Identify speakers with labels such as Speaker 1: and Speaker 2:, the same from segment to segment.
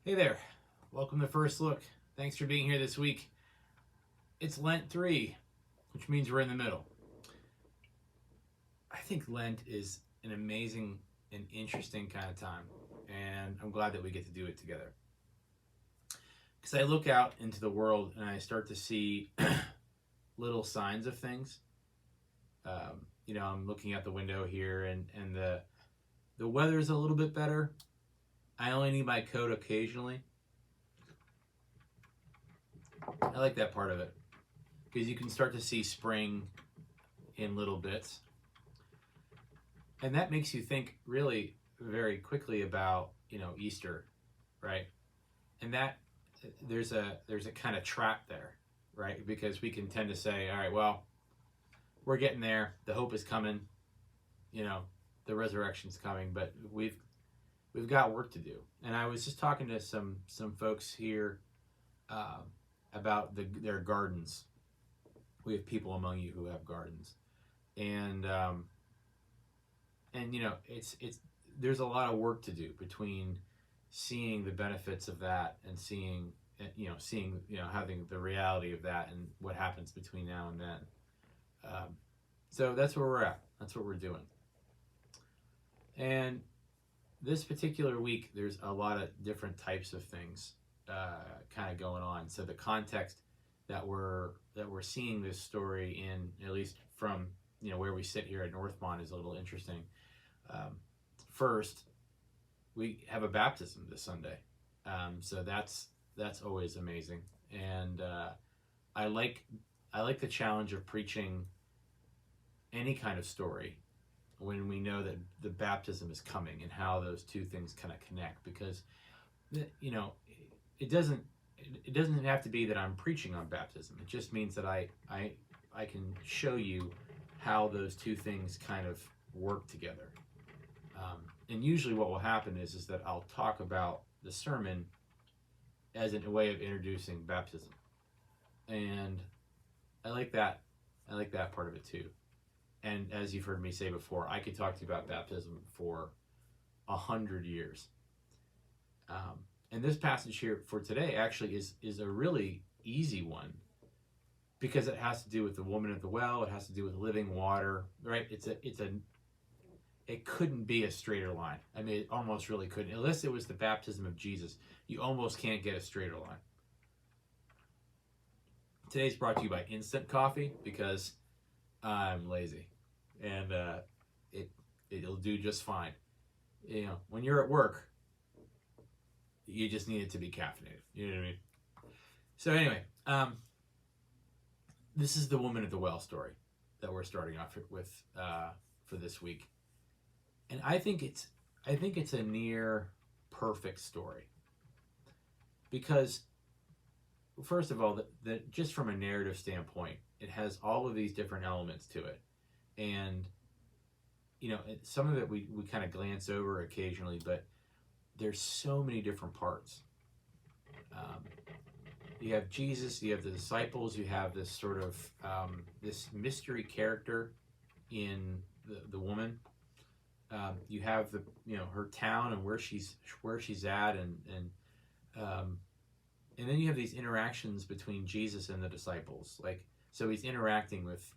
Speaker 1: Hey there, welcome to First Look. Thanks for being here this week. It's Lent 3, which means we're in the middle. I think Lent is an amazing and interesting kind of time, and I'm glad that we get to do it together. Because I look out into the world and I start to see little signs of things. I'm looking out the window here, and the weather's a little bit better. I only need my coat occasionally. I like that part of it because you can start to see spring in little bits, and that makes you think really very quickly about Easter, right? And that there's a kind of trap there, right? Because we can tend to say, all right, well, we're getting there, the hope is coming, the resurrection's coming, but we've got work to do. And I was just talking to some folks here about their gardens. We have people among you who have gardens, and it's there's a lot of work to do between seeing the benefits of that and seeing having the reality of that and what happens between now and then. So that's where we're at. That's what we're doing. And this particular week, there's a lot of different types of things kind of going on. So the context that we're seeing this story in, at least from where we sit here at Northmont, is a little interesting. First, we have a baptism this Sunday, so that's always amazing, and I like the challenge of preaching any kind of story when we know that the baptism is coming and how those two things kind of connect, because it doesn't have to be that I'm preaching on baptism. It just means that I can show you how those two things kind of work together. And usually what will happen is that I'll talk about the sermon as a way of introducing baptism. And I like that part of it too. And as you've heard me say before, I could talk to you about baptism for 100 years. And this passage here for today actually is a really easy one, because it has to do with the woman at the well. It has to do with living water, right? It couldn't be a straighter line. I mean, it almost really couldn't. Unless it was the baptism of Jesus, you almost can't get a straighter line. Today's brought to you by instant coffee, because I'm lazy, and it'll do just fine. When you're at work, you just need it to be caffeinated. You know what I mean? So anyway, this is the woman at the well story that we're starting off with for this week. And I think it's a near perfect story, because first of all, just from a narrative standpoint, it has all of these different elements to it, and some of it we kind of glance over occasionally, but there's so many different parts. You have Jesus, you have the disciples, you have this sort of this mystery character in the woman. You have her town and where she's at, and then you have these interactions between Jesus and the disciples. So he's interacting with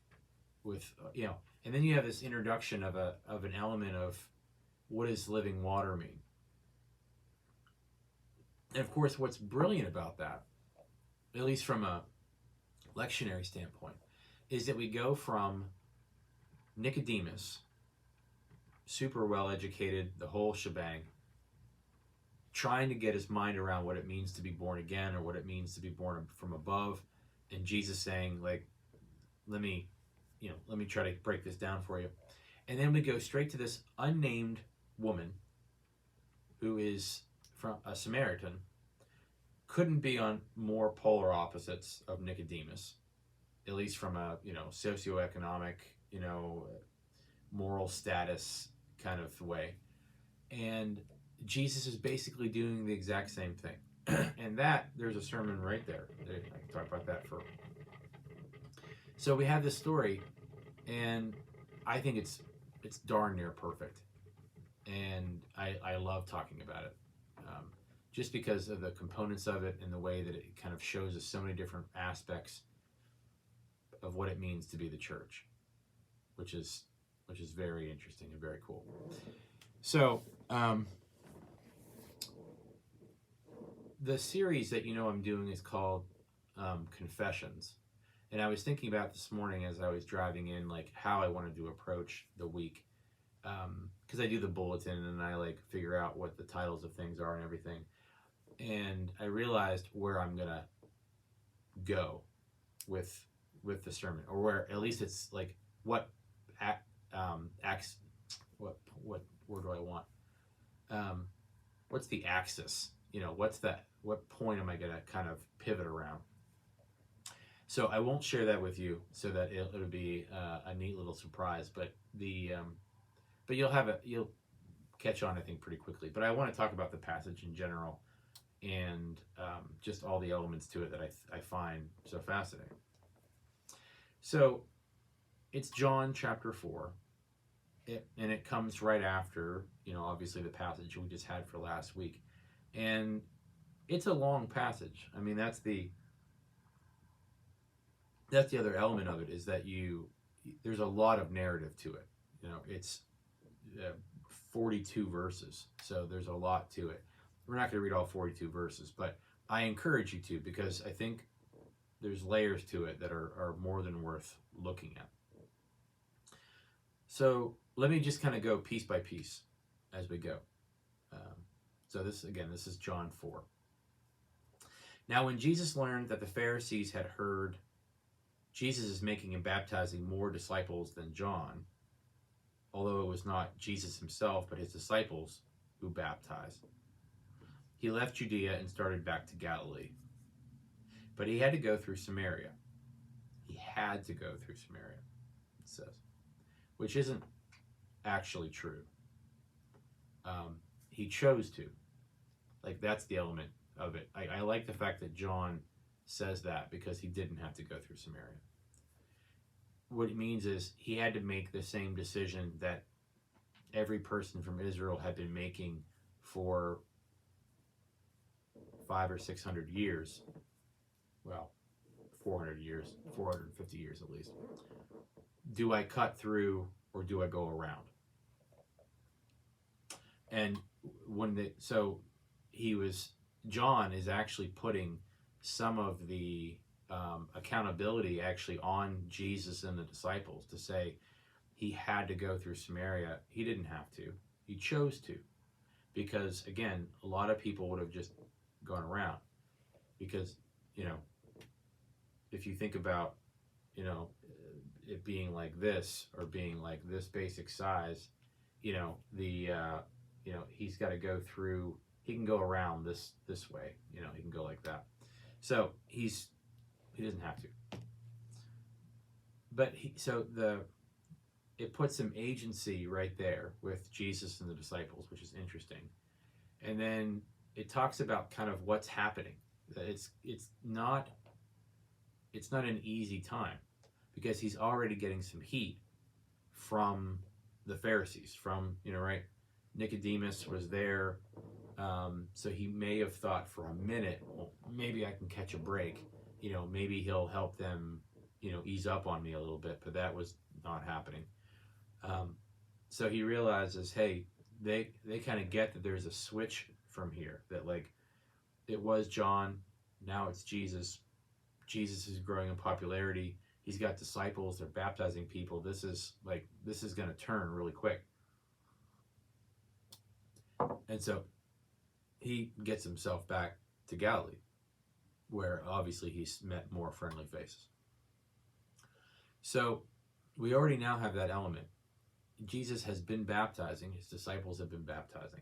Speaker 1: and then you have this introduction of an element of what does living water mean. And of course, what's brilliant about that, at least from a lectionary standpoint, is that we go from Nicodemus, super well educated, the whole shebang, trying to get his mind around what it means to be born again, or what it means to be born from above, and Jesus saying, let me try to break this down for you. And then we go straight to this unnamed woman who is from a Samaritan. Couldn't be on more polar opposites of Nicodemus, at least from a socioeconomic, moral status kind of way. And Jesus is basically doing the exact same thing. And there's a sermon right there. I can talk about that for. So we have this story, and I think it's darn near perfect, and I love talking about it. just because of the components of it and the way that it kind of shows us so many different aspects of what it means to be the church, which is very interesting and very cool. So the series that I'm doing is called Confessions, and I was thinking about this morning as I was driving in, like how I wanted to approach the week, because I do the bulletin and I like figure out what the titles of things are and everything, and I realized where I'm gonna go with the sermon, or where at least it's like what acts, what word do I want? What's the axis? What point am I gonna kind of pivot around? So I won't share that with you, so that it'll be a neat little surprise. But but you'll catch on, I think, pretty quickly. But I want to talk about the passage in general, and just all the elements to it that I find so fascinating. So it's John chapter 4, and it comes right after, obviously the passage we just had for last week. And it's a long passage. I mean, that's the other element of it, is that there's a lot of narrative to it. It's 42 verses, so there's a lot to it. We're not going to read all 42 verses, but I encourage you to, because I think there's layers to it that are more than worth looking at. So let me just kind of go piece by piece as we go. So this is John 4. Now when Jesus learned that the Pharisees had heard Jesus is making and baptizing more disciples than John, although it was not Jesus himself but his disciples who baptized, he left Judea and started back to Galilee. But he had to go through Samaria. He had to go through Samaria, it says, which isn't actually true. He chose to. Like, that's the element of it. I like the fact that John says that, because he didn't have to go through Samaria. What it means is he had to make the same decision that every person from Israel had been making for 500 or 600 years. Well, 400 years, 450 years at least. Do I cut through or do I go around? And John is actually putting some of the accountability actually on Jesus and the disciples, to say he had to go through Samaria. He didn't have to. He chose to. Because, again, a lot of people would have just gone around. Because, if you think about, it being like this, or being like this basic size, he's got to go through, he can go around this way, he can go like that. So he doesn't have to. But it puts some agency right there with Jesus and the disciples, which is interesting. And then it talks about kind of what's happening. It's not an easy time, because he's already getting some heat from the Pharisees, from, right? Nicodemus was there, so he may have thought for a minute, well, maybe I can catch a break. Maybe he'll help them, ease up on me a little bit, but that was not happening. So he realizes, hey, they kind of get that there's a switch from here, that like it was John, now it's Jesus. Jesus is growing in popularity. He's got disciples, they're baptizing people. This is going to turn really quick. And so he gets himself back to Galilee, where obviously he's met more friendly faces. So we already now have that element. Jesus has been baptizing, his disciples have been baptizing.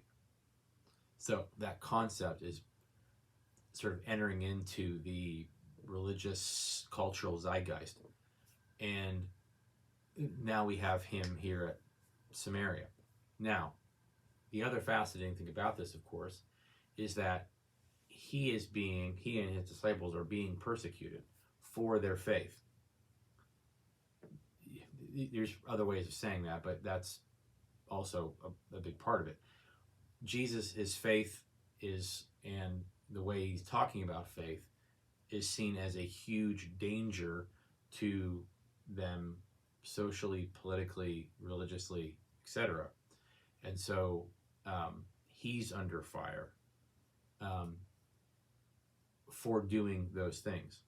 Speaker 1: So that concept is sort of entering into the religious, cultural zeitgeist. And now we have him here at Samaria. Now, the other fascinating thing about this, of course, is that he and his disciples are being persecuted for their faith. There's other ways of saying that, but that's also a big part of it. Jesus, his faith is and the way he's talking about faith is seen as a huge danger to them socially, politically, religiously, etc. And so he's under fire for doing those things.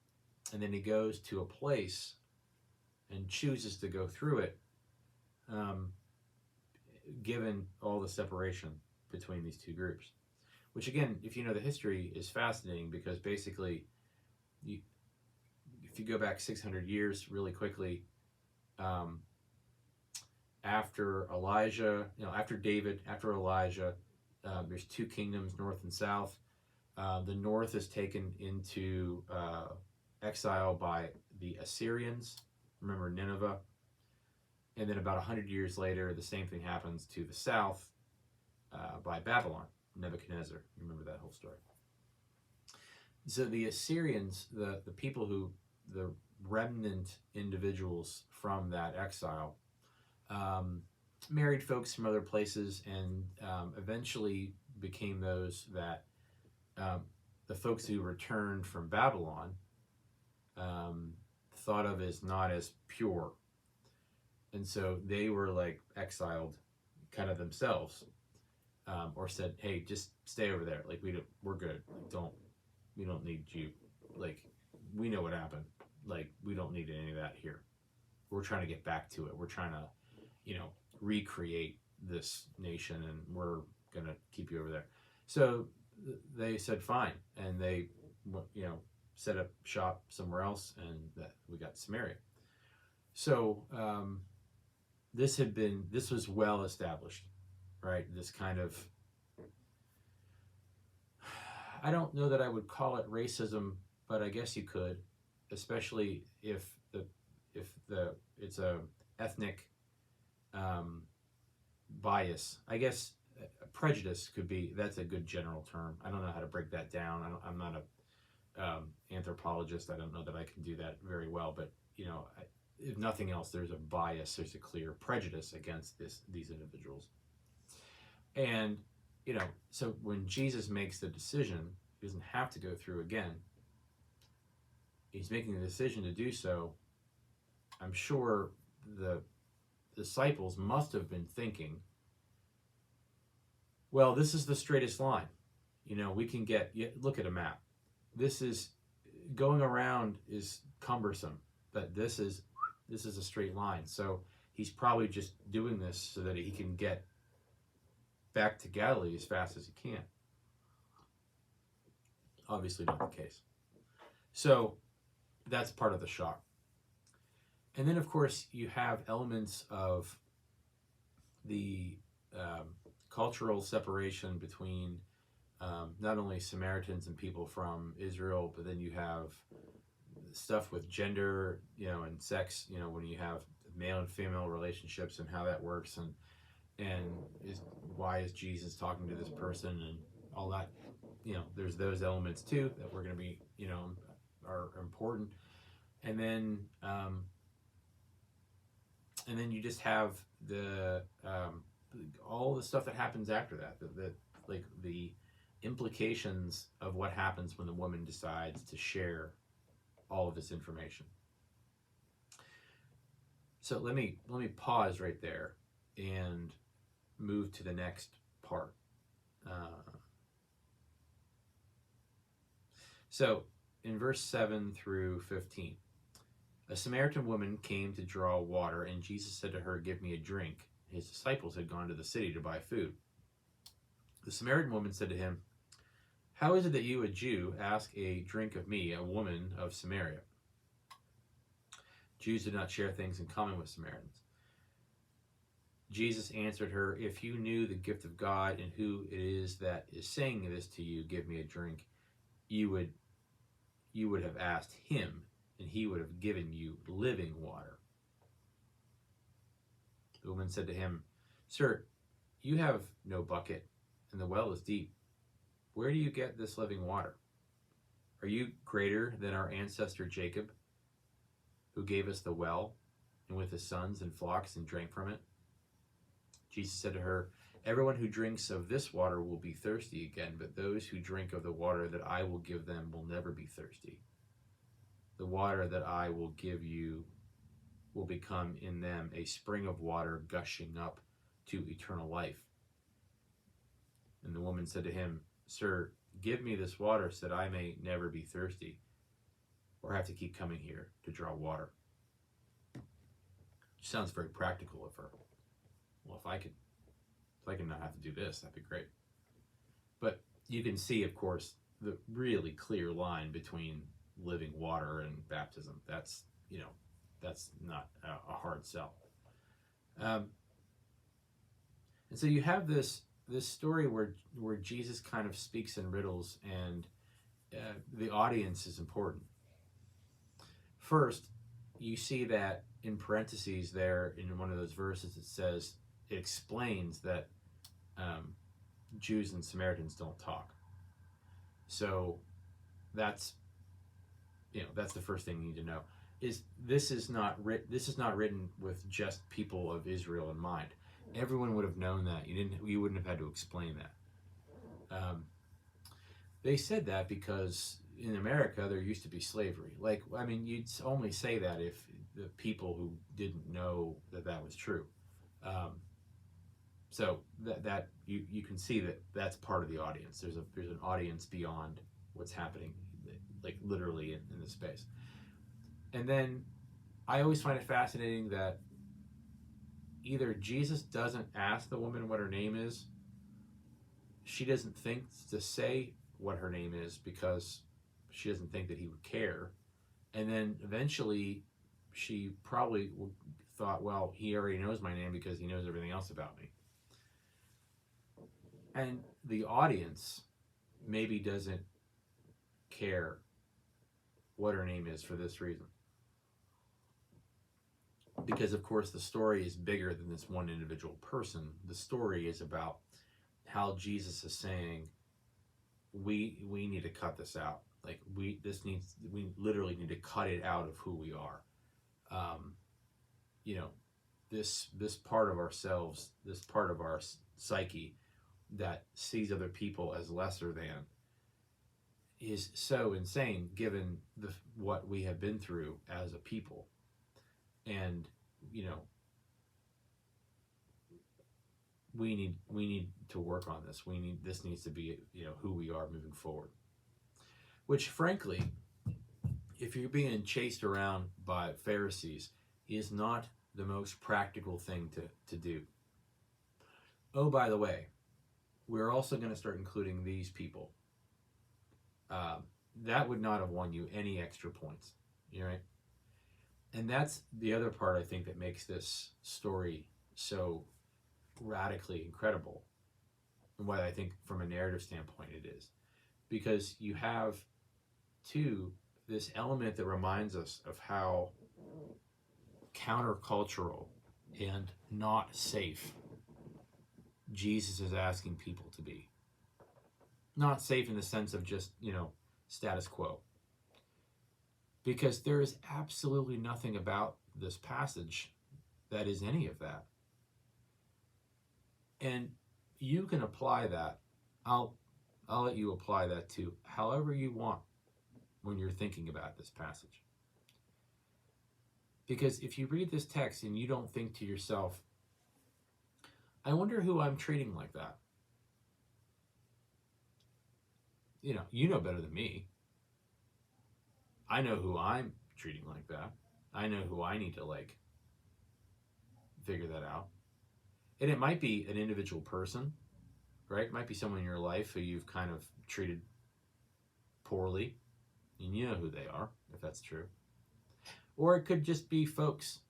Speaker 1: And then he goes to a place and chooses to go through it, given all the separation between these two groups. Which, again, if you know the history, is fascinating, because basically, if you go back 600 years really quickly, after Elijah, after David, after Elijah, there's two kingdoms, north and south. The north is taken into exile by the Assyrians. Remember Nineveh? And then about 100 years later, the same thing happens to the south by Babylon, Nebuchadnezzar. You remember that whole story. So the Assyrians, the people who, the remnant individuals from that exile, married folks from other places, and eventually became those that the folks who returned from Babylon thought of as not as pure. And so they were like exiled kind of themselves, or said, hey, just stay over there. Like, we're good. Like, we don't need you. Like, we know what happened. Like, we don't need any of that here. We're trying to get back to it. We're trying to, recreate this nation, and we're going to keep you over there. So they said, fine. And they, set up shop somewhere else, and that we got Samaria. So this was well established, right? This kind of, I don't know that I would call it racism, but I guess you could, especially if it's a ethnic bias. I guess prejudice could be, that's a good general term. I don't know how to break that down. I'm not a anthropologist. I don't know that I can do that very well, but if nothing else, there's a bias, there's a clear prejudice against these individuals. And so when Jesus makes the decision, he doesn't have to go through again. He's making the decision to do so. I'm sure the disciples must have been thinking, well, this is the straightest line. We can look at a map. This is, going around is cumbersome, but this is a straight line. So he's probably just doing this so that he can get back to Galilee as fast as he can. Obviously not the case. So that's part of the shock. And then, of course, you have elements of the cultural separation between not only Samaritans and people from Israel, but then you have stuff with gender, and sex, when you have male and female relationships and how that works, and why is Jesus talking to this person and all that. There's those elements too that we're going to be, are important. And then you just have the all the stuff that happens after that, like the implications of what happens when the woman decides to share all of this information. So let me pause right there and move to the next part. So in verse 7 through 15, a Samaritan woman came to draw water, and Jesus said to her, give me a drink. His disciples had gone to the city to buy food. The Samaritan woman said to him, how is it that you, a Jew, ask a drink of me, a woman of Samaria? Jews did not share things in common with Samaritans. Jesus answered her, if you knew the gift of God and who it is that is saying this to you, give me a drink, you would have asked him, and he would have given you living water. The woman said to him, sir, you have no bucket, and the well is deep. Where do you get this living water? Are you greater than our ancestor Jacob, who gave us the well, and with his sons and flocks, and drank from it? Jesus said to her, Everyone who drinks of this water will be thirsty again, but those who drink of the water that I will give them will never be thirsty. The water that I will give you will become in them a spring of water gushing up to eternal life. And the woman said to him, Sir, give me this water so that I may never be thirsty or have to keep coming here to draw water. Sounds very practical of her. Well, if I could not have to do this, that'd be great. But you can see, of course, the really clear line between living water and baptism. That's not a hard sell. And so you have this story where Jesus kind of speaks in riddles, and the audience is important. First, you see that in parentheses there in one of those verses, it explains that Jews and Samaritans don't talk. So that's the first thing you need to know. This is not written with just people of Israel in mind. Everyone would have known that. You wouldn't have had to explain that. They said that because in America there used to be slavery. You'd only say that if the people who didn't know that was true. So that you can see that's part of the audience. There's an audience beyond what's happening, like literally in the space. And then I always find it fascinating that either Jesus doesn't ask the woman what her name is, she doesn't think to say what her name is because she doesn't think that he would care, and then eventually she probably thought, well, he already knows my name because he knows everything else about me. And the audience maybe doesn't care what her name is for this reason. Because, of course, the story is bigger than this one individual person. The story is about how Jesus is saying, we need to cut this out. We literally need to cut it out of who we are. This part of ourselves, this part of our psyche that sees other people as lesser than, is so insane given what we have been through as a people. And we need to work on this. This needs to be who we are moving forward. Which, frankly, if you're being chased around by Pharisees, is not the most practical thing to do. Oh, by the way, we're also going to start including these people. That would not have won you any extra points, right? And that's the other part, I think, that makes this story so radically incredible, and what I think from a narrative standpoint it is. Because you have, too, this element that reminds us of how countercultural and not safe Jesus is asking people to be. Not safe in the sense of just, status quo. Because there is absolutely nothing about this passage that is any of that. And you can apply that. I'll let you apply that to however you want when you're thinking about this passage. Because if you read this text and you don't think to yourself, I wonder who I'm treating like that. You know better than me. I know who I'm treating like that. I know who I need to figure that out. And it might be an individual person, right? It might be someone in your life who you've kind of treated poorly, and you know who they are, if that's true. Or it could just be folks.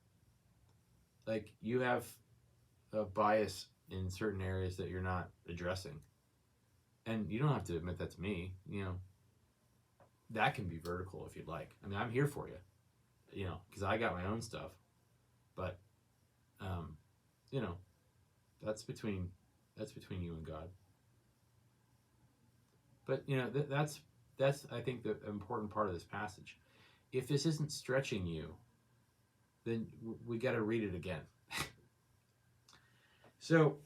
Speaker 1: You have a bias in certain areas that you're not addressing. And you don't have to admit that to me, That can be vertical if you'd like. I'm here for you, because I got my own stuff. But, that's between you and God. But, that's I think the important part of this passage. If this isn't stretching you, then we got to read it again. So,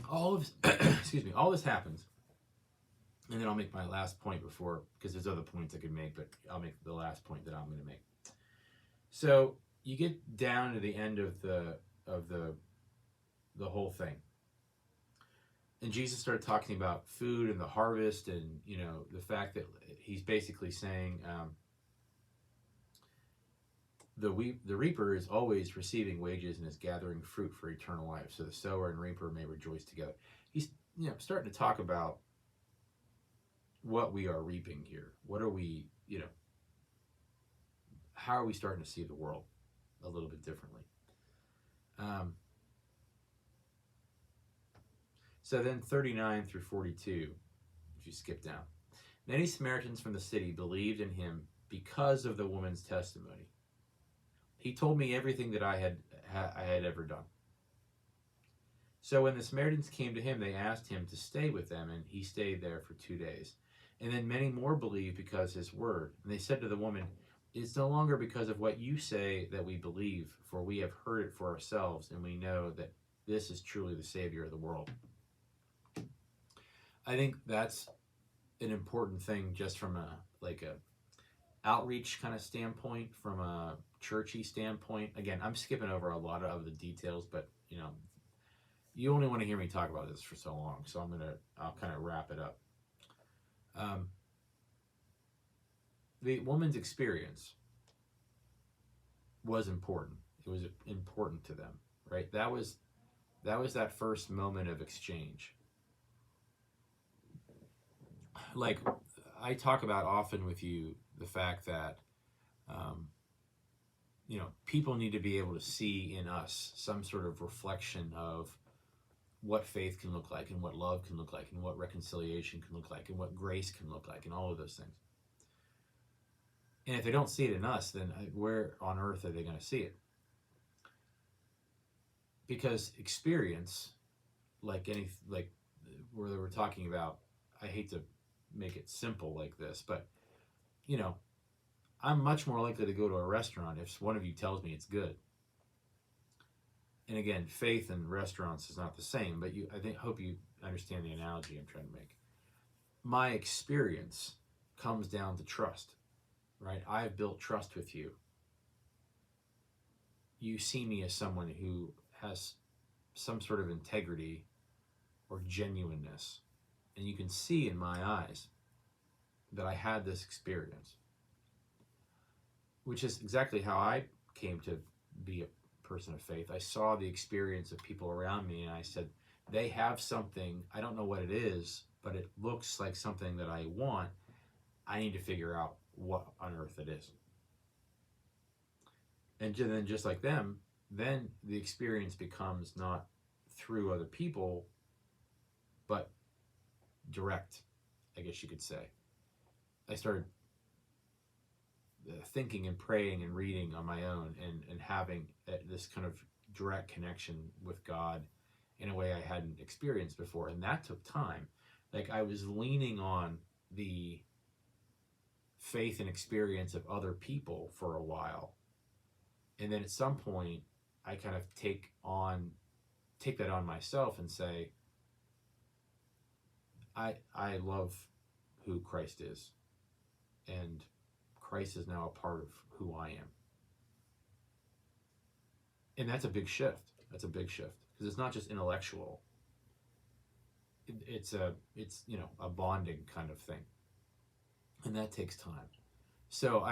Speaker 1: all of excuse me, all this happens, and then I'll make my last point before, because there's other points I could make, but I'll make the last point that I'm going to make. So you get down to the end of the whole thing, and Jesus started talking about food and the harvest, and the fact that he's basically saying the reaper is always receiving wages and is gathering fruit for eternal life. So the sower and reaper may rejoice together. He's starting to talk about what we are reaping here. What are we, how are we starting to see the world a little bit differently? So then 39 through 42, if you skip down. Many Samaritans from the city believed in him because of the woman's testimony. He told me everything that I had ever done. So when the Samaritans came to him, they asked him to stay with them, and he stayed there for 2 days. And then many more believed because of his word. And they said to the woman, "It is no longer because of what you say that we believe, for we have heard it for ourselves, and we know that this is truly the Savior of the world." I think that's an important thing, just from a outreach kind of standpoint, from a churchy standpoint. Again, I'm skipping over a lot of the details, but you only want to hear me talk about this for so long, so I'll kind of wrap it up. The woman's experience was important. It was important to them, right? That was that first moment of exchange. Like I talk about often with you, the fact that people need to be able to see in us some sort of reflection of what faith can look like, and what love can look like, and what reconciliation can look like, and what grace can look like, and all of those things. And if they don't see it in us, then where on earth are they going to see it? Because experience, like where we're talking about, I hate to make it simple like this, but I'm much more likely to go to a restaurant if one of you tells me it's good. And again, faith and restaurants is not the same, but hope you understand the analogy I'm trying to make. My experience comes down to trust, right? I've built trust with you. You see me as someone who has some sort of integrity or genuineness, and you can see in my eyes that I had this experience, which is exactly how I came to be a person of faith. I saw the experience of people around me, and I said, they have something, I don't know what it is, but it looks like something that I want. I need to figure out what on earth it is. And then just like them, then the experience becomes not through other people, but direct, I guess you could say. I started thinking and praying and reading on my own, and having this kind of direct connection with God in a way I hadn't experienced before. And that took time. Like I was leaning on the faith and experience of other people for a while. And then at some point I kind of take that on myself and say, I love who Christ is, and Christ is now a part of who I am. And that's a big shift. That's a big shift, because it's not just intellectual. It's a bonding kind of thing, and that takes time. So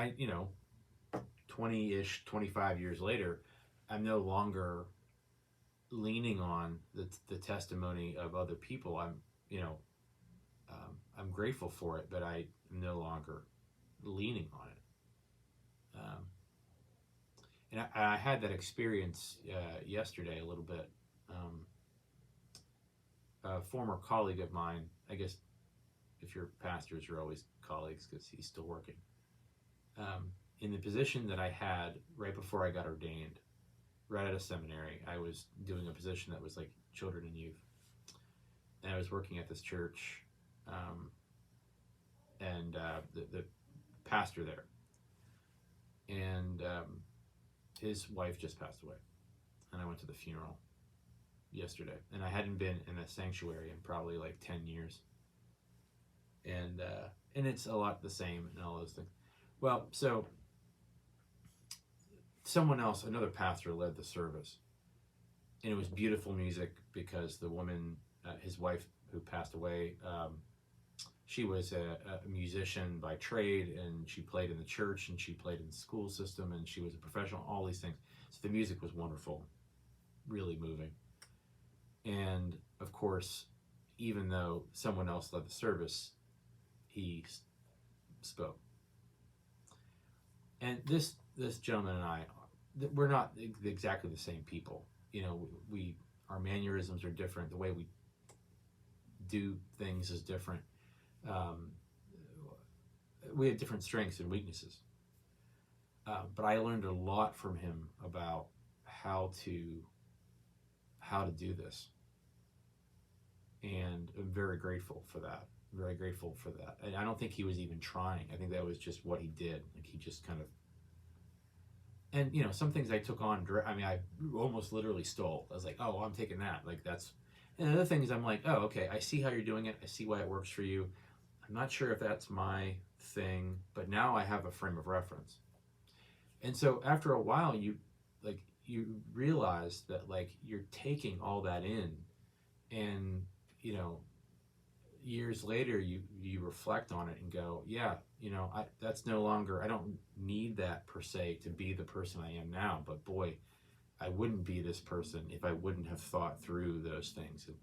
Speaker 1: 20-ish, 25 years later, I'm no longer leaning on the testimony of other people. I'm grateful for it, but I'm no longer leaning on it. And I had that experience yesterday a little bit. A former colleague of mine, I guess if you're pastors, you're always colleagues because he's still working. In the position that I had right before I got ordained, right out of seminary, I was doing a position that was like children and youth. And I was working at this church, and the pastor there, and his wife just passed away, and I went to the funeral yesterday, and I hadn't been in a sanctuary in probably like 10 years. And it's a lot the same and all those things. Well, so someone else, another pastor, led the service, and it was beautiful music because the woman, his wife, who passed away, she was a musician by trade, and she played in the church, and she played in the school system, and she was a professional, all these things. So the music was wonderful, really moving. And of course, even though someone else led the service, he spoke. And this gentleman and I, we're not exactly the same people. You know, our mannerisms are different. The way we do things is different. We have different strengths and weaknesses. But I learned a lot from him about how to do this, and I'm very grateful for that. Very grateful for that. And I don't think he was even trying. I think that was just what he did. Like, he just kind of. And you know, some things I took on. I mean, I almost literally stole. I was like, oh, I'm taking that. Like, that's. And other things, I'm like, oh, okay, I see how you're doing it. I see why it works for you. I'm not sure if that's my thing, but now I have a frame of reference. And so after a while, you realize that, like, you're taking all that in, and you know, years later you reflect on it and go, yeah, you know, that's no longer, I don't need that per se to be the person I am now, but boy, I wouldn't be this person if I wouldn't have thought through those things. And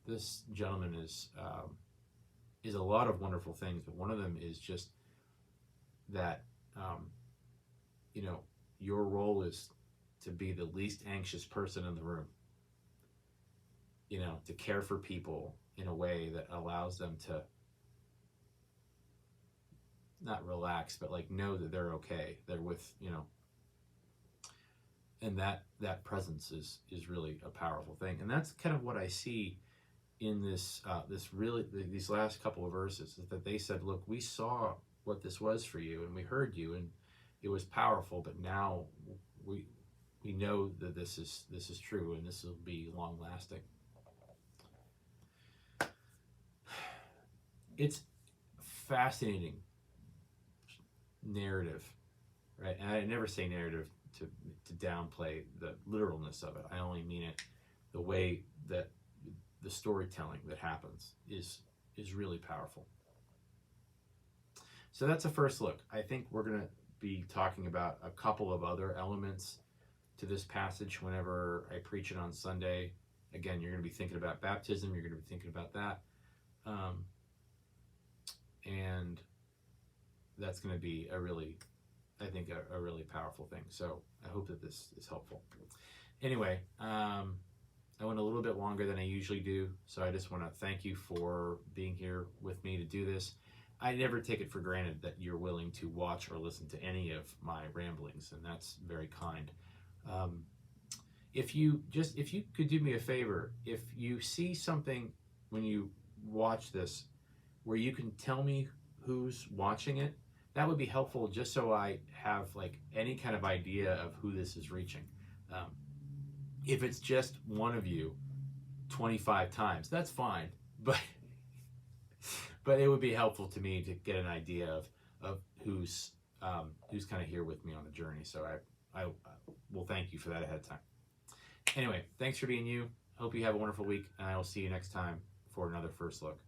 Speaker 1: this gentleman is a lot of wonderful things, but one of them is just that you know, your role is to be the least anxious person in the room, you know, to care for people in a way that allows them to not relax, but like know that they're okay, they're with, you know. And that presence is really a powerful thing. And that's kind of what I see in these last couple of verses, is that they said, look, we saw what this was for you, and we heard you, and it was powerful, but now we know that this is true, and this will be long lasting. It's fascinating narrative, right? And I never say narrative to downplay the literalness of it. I only mean it the way that the storytelling that happens is really powerful. So that's a first look. I think we're going to be talking about a couple of other elements to this passage whenever I preach it on Sunday. Again, you're going to be thinking about baptism. You're going to be thinking about that. And that's going to be a really powerful thing. So I hope that this is helpful. Anyway, I went a little bit longer than I usually do, so I just want to thank you for being here with me to do this. I never take it for granted that you're willing to watch or listen to any of my ramblings, and that's very kind. If you could do me a favor, if you see something when you watch this where you can tell me who's watching it, that would be helpful, just so I have like any kind of idea of who this is reaching. If it's just one of you 25 times, that's fine, but it would be helpful to me to get an idea of who's kind of here with me on the journey. So I will thank you for that ahead of time. Anyway, thanks for being you. Hope you have a wonderful week, and I will see you next time for another First Look.